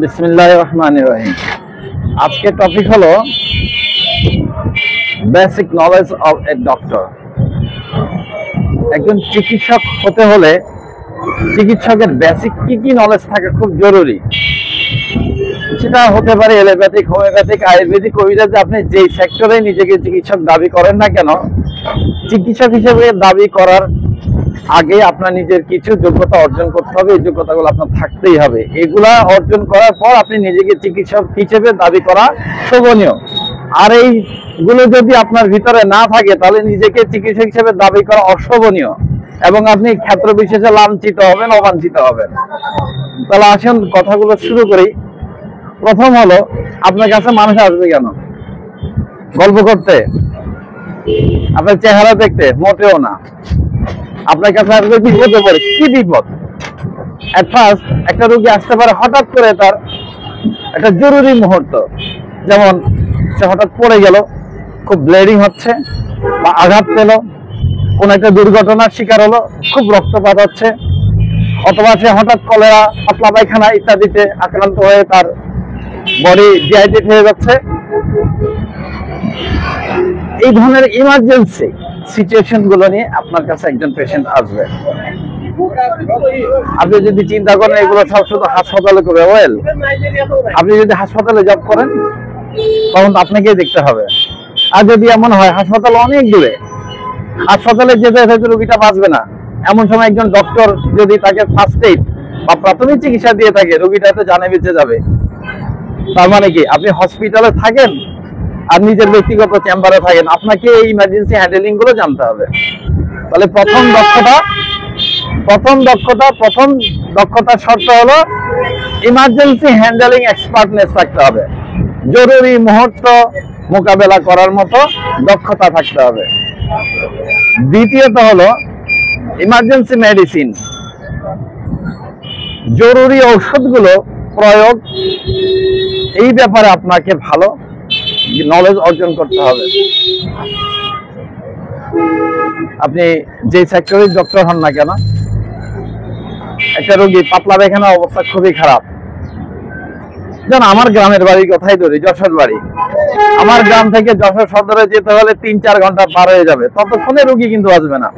বিসমিল্লাহির রহমানির রহিম। আজকে টপিক হলো basic knowledge of a doctor. একজন চিকিৎসক হতে হলে চিকিৎসকের বেসিক কি কি নলেজ থাকা খুব জরুরি। সেটা হতে পারে এলোপ্যাথিক, হোমিওপ্যাথিক, আয়ুর্বেদিক, কবিরাজ। আপনি যেই সেক্টরে নিজেকে চিকিৎসক দাবি করেন না কেন, চিকিৎসক হিসেবে দাবি করার আগে আপনার নিজের কিছু যোগ্যতা অর্জন করতে হবে। এই যোগ্যতাগুলো আপনার থাকতেই হবে। এগুলা অর্জন করার পর আপনি নিজেকে চিকিৎসক হিসেবে দাবি করা শোভনীয়। আর এইগুলো যদি আপনার ভিতরে না থাকে তাহলে নিজেকে চিকিৎসক হিসেবে দাবি করা অশোভনীয় এবং আপনি ক্ষেত্র বিশেষে লাঞ্ছিত হবেন, অবাঞ্ছিত হবেন। তাহলে আসুন কথাগুলো শুরু করি। প্রথম হলো, আপনার কাছে মানুষ আসবে কেন? গল্প করতে, আপনার চেহারা দেখতে? মোটেও না। আপনার কাছে আসবে বিপদে পড়ে। কি বিপদ? এট ফার্স্ট একটা রোগী আসতে পারে হঠাৎ করে, তার একটা জরুরি মুহূর্ত, যেমন সে হঠাৎ পড়ে গেল, খুব ব্লিডিং হচ্ছে, বা আঘাত পেল, কোন একটা দুর্ঘটনার শিকার হলো, খুব রক্তপাত হচ্ছে, অথবা সে হঠাৎ কলেরা, পাতলা পায়খানা ইত্যাদিতে আক্রান্ত হয়ে তার বডি ডিহাইড্রেট হয়ে যাচ্ছে। এই ধরনের ইমার্জেন্সি সিচুয়েশন গুলো নিয়ে আপনার কাছে একজন পেশেন্ট আসবে। আপনি যদি চিন্তা করেন এগুলো সব শুধু হাসপাতালে করবে, ওয়েল, আপনি যদি হাসপাতালে জব করেন তখন আপনাকেই দেখতে হবে। আর যদি এমন হয় হাসপাতাল অনেক দূরে, হাসপাতালে যেতে যেতে রোগীটা বাঁচবে না, এমন সময় একজন ডক্টর যদি তাকে ফার্স্ট এইড বা প্রাথমিক চিকিৎসা দিয়ে থাকে, রোগীটা তো জানে বেঁচে যাবে। তার মানে কি, আপনি হসপিটালে থাকেন আর নিজের ব্যক্তিগত চেম্বারে থাকেন, আপনাকে এই ইমার্জেন্সি হ্যান্ডেলিং গুলো জানতে হবে। তাহলে প্রথম দক্ষতার শর্ত হলো ইমার্জেন্সি হ্যান্ডেলিং এক্সপার্টনেস থাকতে হবে। জরুরি মুহূর্ত মোকাবেলা করার মতো দক্ষতা থাকতে হবে। দ্বিতীয়ত হলো ইমার্জেন্সি মেডিসিন, জরুরি ঔষধগুলো প্রয়োগ, এই ব্যাপারে আপনাকে ভালো নলেজ অর্জন করতে হবে। আপনি যে সেক্টরের ডক্টর হন না কেন, একটা রোগী পাতলা পায়খানা অবস্থা খুবই খারাপ, যেন আমার গ্রামের বাড়ির কথাই ধরি, যশোর বাড়ি। আমার গ্রাম থেকে যশোর সদরে যেতে হলে ৩-৪ ঘন্টা পার হয়ে যাবে, ততক্ষণে রোগী কিন্তু আসবে না।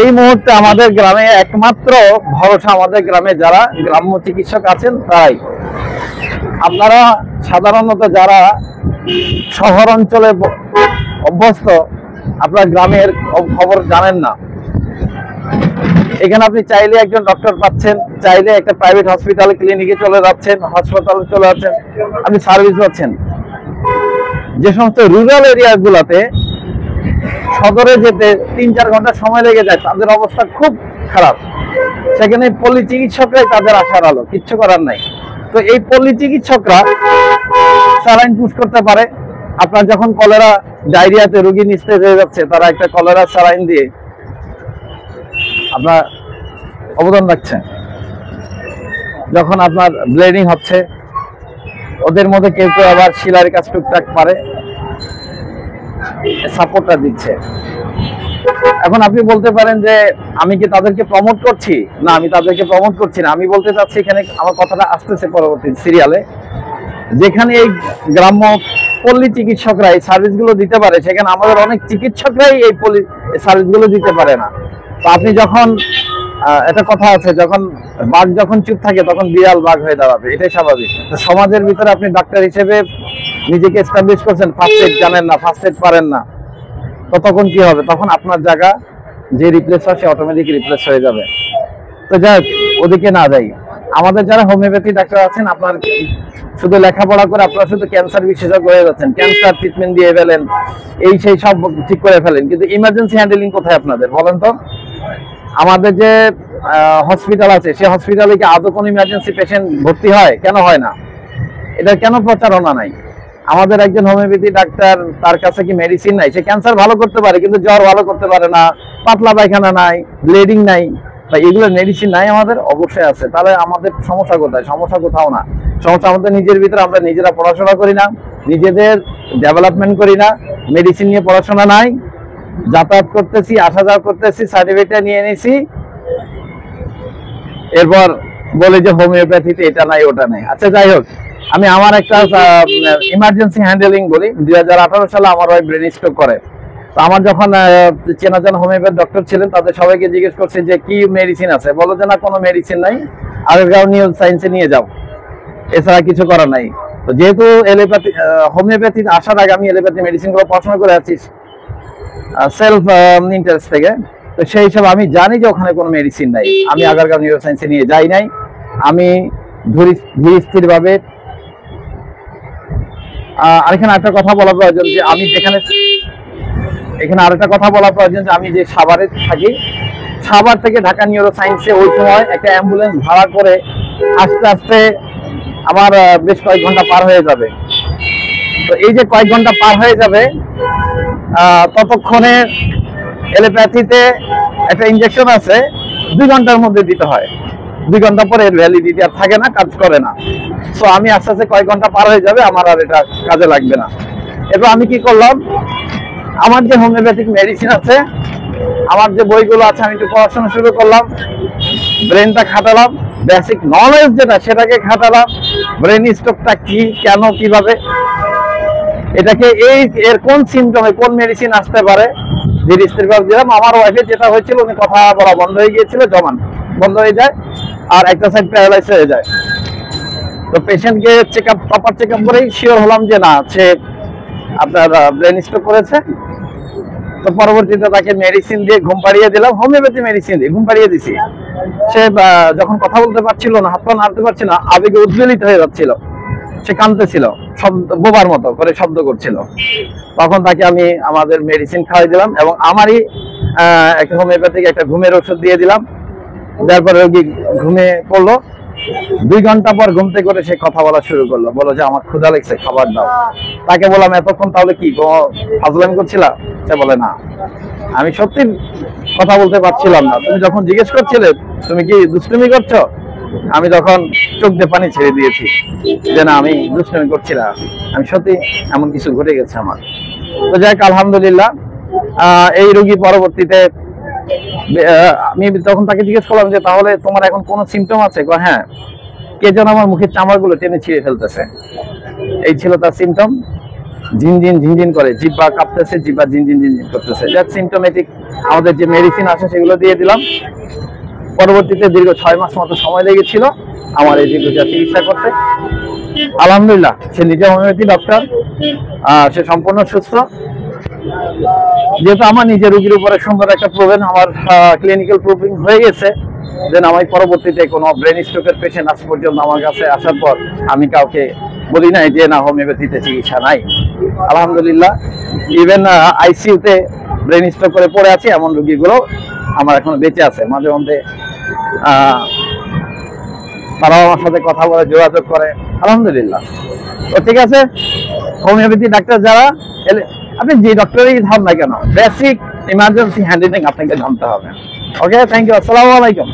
এই মুহূর্তে আমাদের গ্রামে একমাত্র ভরসা, আমাদের গ্রামে যারা গ্রাম্য চিকিৎসক আছেন তাই। আপনারা সাধারণত যারা শহর অঞ্চলে অভ্যস্ত, আপনার গ্রামের খবর জানেন না। এখানে আপনি চাইলে একজন ডক্টর পাচ্ছেন, চাইলে একটা প্রাইভেট হসপিটালে, ক্লিনিকে চলে যাচ্ছেন, হাসপাতালে চলে যাচ্ছেন, আপনি সার্ভিস পাচ্ছেন। যে সমস্ত রুরাল এরিয়া গুলাতে সদরে যেতে ৩-৪ ঘন্টা সময় লেগে যায়, তাদের অবস্থা খুব খারাপ। সেখানে পল্লী চিকিৎসকরাই তাদের আশার আলো, কিচ্ছু করার নাই। তো এই পল্লী চিকিৎসকরা স্যালাইন পুশ করতে পারে। আপনার যখন কলেরা, ডায়রিয়াতে রোগী নিস্তেজ হয়ে যাচ্ছে, তারা একটা কলেরা স্যালাইন দিয়ে আপনার অবদান রাখছেন। যখন আপনার ব্লিডিং হচ্ছে, ওদের মধ্যে কেউ কেউ আবার শিলার কাজ টুকটাক পারে, সাপোর্টটা দিচ্ছে। এখন আপনি বলতে পারেন যে আমি কি তাদেরকে প্রমোট করছি? না, আমি তাদেরকে প্রমোট করছি না। আমি বলতে চাচ্ছি, এখানে আমার কথাটা আসতেছে পরবর্তী সিরিয়ালে, যেখানে এই গ্রাম্য পল্লী চিকিৎসকরা এই সার্ভিসগুলো দিতে পারে, সেখানে আমাদের অনেক চিকিৎসকরাই এই সার্ভিসগুলো দিতে পারে না। তো আপনি যখন, একটা কথা আছে, যখন বাঘ যখন চুপ থাকে তখন বিড়াল বাঘ হয়ে দাঁড়াবে, এটাই স্বাভাবিক। তো সমাজের ভিতরে আপনি ডাক্তার হিসেবে নিজেকে এস্টাবলিশ করছেন, ফার্স্ট এড জানেন না, ফার্স্ট এড পারেন না, তো তখন কি হবে? তখন আপনার জায়গা যে রিপ্লেস হয় সে অটোমেটিক রিপ্লেস হয়ে যাবে। তো যাই হোক, ওদিকে না যাই। আমাদের যারা হোমিওপ্যাথি ডাক্তার আছেন, আপনার শুধু লেখাপড়া করে আপনারা শুধু ক্যান্সার বিশেষজ্ঞ হয়ে যাচ্ছেন, ক্যান্সার ট্রিটমেন্ট দিয়ে ফেলেন, এই সেই সব ঠিক করে ফেলেন, কিন্তু ইমার্জেন্সি হ্যান্ডেলিং কোথায় আপনাদের? বলেন তো। আমাদের যে হসপিটাল আছে, সে হসপিটালে কি আদৌ কোনো ইমার্জেন্সি পেশেন্ট ভর্তি হয়? কেন হয় না? এটা কেন প্রচারণা নাই? আমাদের একজন হোমিওপ্যাথি ডাক্তার, তার কাছে কি মেডিসিন নাই? সে ক্যান্সার ভালো করতে পারে কিন্তু জ্বর ভালো করতে পারে না, পাতলা পায়খানা নাই, ব্লিডিং নাই, বা এগুলো মেডিসিন নাই? আমাদের অবশ্যই আছে। তাহলে আমাদের সমস্যা কোথায়? সমস্যা কোথাও না। সমস্যা আমাদের নিজের ভিতরে, আমরা নিজেরা পড়াশোনা করি না, নিজেদের ডেভেলপমেন্ট করি না, মেডিসিন নিয়ে পড়াশোনা নাই, যাতায়াত করতেছি, আসা যাওয়া করতেছি, সার্টিফিকেট নিয়ে নিছি, এরপর বলে যে হোমিওপ্যাথিতে এটা নাই ওটা নাই। আচ্ছা যাই হোক, আমি আমার একটা ইমার্জেন্সি হ্যান্ডেলিং বলি। 2018 সালে আমার ওয়াইফ ব্রেন স্ট্রোক করে। তো আমার যখন চেনা জানা হোমিওপ্যাথ ডক্টর ছিলেন, তাদের সবাইকে জিজ্ঞেস করছে যে কি মেডিসিন আছে, বলো যে না কোনো মেডিসিন নাই, আগারগাঁও নিউরো সায়েন্সে নিয়ে যাও, এছাড়া কিছু করার নাই। তো যেহেতু এলোপ্যাথি হোমিওপ্যাথি আসার আগে আমি এলোপ্যাথি মেডিসিন গুলো পড়াশোনা করে আছি সেলফ ইন্টারেস্ট থেকে, তো সেই হিসাবে আমি জানি যে ওখানে কোনো মেডিসিন নাই। আমি আগারগাঁও নিউরো সায়েন্সে নিয়ে যাই নাই। আমি ধীর স্থির ভাবে আর এখানে একটা কথা বলা প্রয়োজন যে আমি যেখানে এখানে আরেকটা কথা বলা প্রয়োজন যে আমি যে সাভারে থাকি, সাভার থেকে ঢাকা নিউরো সায়েন্সে ওই সময় একটা অ্যাম্বুলেন্স ভাড়া করে আস্তে আস্তে আমার বেশ কয়েক ঘন্টা পার হয়ে যাবে। তো এই যে কয়েক ঘন্টা পার হয়ে যাবে, ততক্ষণে এলোপ্যাথিতে একটা ইনজেকশন আছে 2 ঘন্টার মধ্যে দিতে হয়। 2 ঘন্টা পরে এর ভ্যালিডিটি আর থাকে না, কাজ করে না। সো আমি আস্তে আস্তে কয়েক ঘন্টা পার হয়ে যাবে, আমার আর এটা কাজে লাগবে না। এরপর আমি কি করলাম, আমার যে হোমিওপ্যাথিক মেডিসিন আছে, আমার যে বইগুলো আছে, আমি একটু পড়াশোনা শুরু করলাম, ব্রেনটা খাটালাম, বেসিক নলেজ যেটা সেটাকে খাটালাম। ব্রেন স্ট্রোকটা কি, কেন, কিভাবে, এটাকে এর কোন সিমটমে কোন মেডিসিন আসতে পারে ধীর স্থির ভাবে দিলাম। আমার ওয়াইফের যেটা হয়েছিল, উনি কথা বলা বন্ধ হয়ে গিয়েছিল, জমান বন্ধ হয়ে যায় আর একটা সাইড প্যারালাইজ হয়ে যায়। তো পেশেন্টকে প্রপার চেক আপ করেই শিওর হলাম যে না, সে আপনার ব্রেন স্ট্রোক করেছে। তো পরবর্তীতে তাকে মেডিসিন দিয়ে ঘুম পাড়িয়ে দিলাম, হোমিওপ্যাথি মেডিসিন দিয়ে ঘুম পাড়িয়ে দিছি। সে যখন কথা বলতে পারছিল না, হাত পা নাড়তে পারছিল না, আবেগে উদ্বেলিত হয়ে যাচ্ছিল, সে কাঁদতেছিল, শব্দ বোবার মতো করে শব্দ করছিল। তখন তাকে আমি আমাদের মেডিসিন খাওয়াই দিলাম এবং আমারই একটা হোমিওপ্যাথিক একটা ঘুমের ওষুধ দিয়ে দিলাম। তারপরে রোগী ঘুমে পড়লো। 2 ঘন্টা পর ঘুম থেকে করে সে কথা বলা শুরু করলো, বলো যে আমার ক্ষুধা লেগেছে, খাবার দাও। তাকে বললাম এতক্ষণ তাহলে কি ফাজলামি করছিলা? সে বলে না, আমি সত্যি কথা বলতে পারছিলাম না, তুমি যখন জিজ্ঞেস করছিলে তুমি কি দুষ্টুমি করছো, আমি তখন চোখ দিয়ে পানি ছেড়ে দিয়েছি যে না, আমি দুষ্টুমি করছি না, আমি সত্যি এমন কিছু ঘটে গেছে আমার। তো যাই হোক, আলহামদুলিল্লাহ এই রোগী পরবর্তীতে আমি তখন তাকে জিজ্ঞেস করলাম যে তাহলে তোমার এখন কোনো সিমটম আছে? হ্যাঁ, কে যেন আমার মুখের চামড়াগুলো টেনে ছিঁড়ে ফেলতেছে, এই ছিল তার সিমটম। ঝিনঝিন ঝিনঝিন করে, জিহ্বা কাঁপতেছে, জিহ্বা ঝিনঝিন ঝিনঝিন করতেছে। যাক, সিমটোমেটিক আমাদের যে মেডিসিন আছে সেগুলো দিয়ে দিলাম। পরবর্তীতে দীর্ঘ 6 মাস মতো সময় লেগেছিল আমার এই দীর্ঘ চিকিৎসা করতে। আলহামদুলিল্লাহ, সে নিজে হোমিওপ্যাথি ডক্টর, সে সম্পূর্ণ সুস্থ। যেহেতু আমার নিজের রোগীর উপরে সুন্দর একটা প্রুভেন, আমার ক্লিনিক্যাল প্রুভিং হয়ে গেছে, দেন আমি পরবর্তীতে কোনো ব্রেন স্ট্রোকের পেশেন্ট আজ পর্যন্ত আমার কাছে আসার পর আমি কাউকে বলি নাই যে না, হোমিওপ্যাথিতে চিকিৎসা নাই। আলহামদুলিল্লাহ, ইভেন আইসিইউতে ব্রেন স্ট্রোক করে পড়ে আছে এমন রোগীগুলো আমার এখনো বেঁচে আছে। মাঝে মধ্যে তারাও আমার সাথে কথা বলে, যোগাযোগ করে। আলহামদুলিল্লাহ। তো ঠিক আছে, হোমিওপ্যাথি ডাক্তার যারা, আপনি যে ডক্টরই হন না কেন, বেসিক ইমার্জেন্সি হ্যান্ডলিং আপনাকে জানতে হবে। ওকে, থ্যাংক ইউ, আসসালামু আলাইকুম।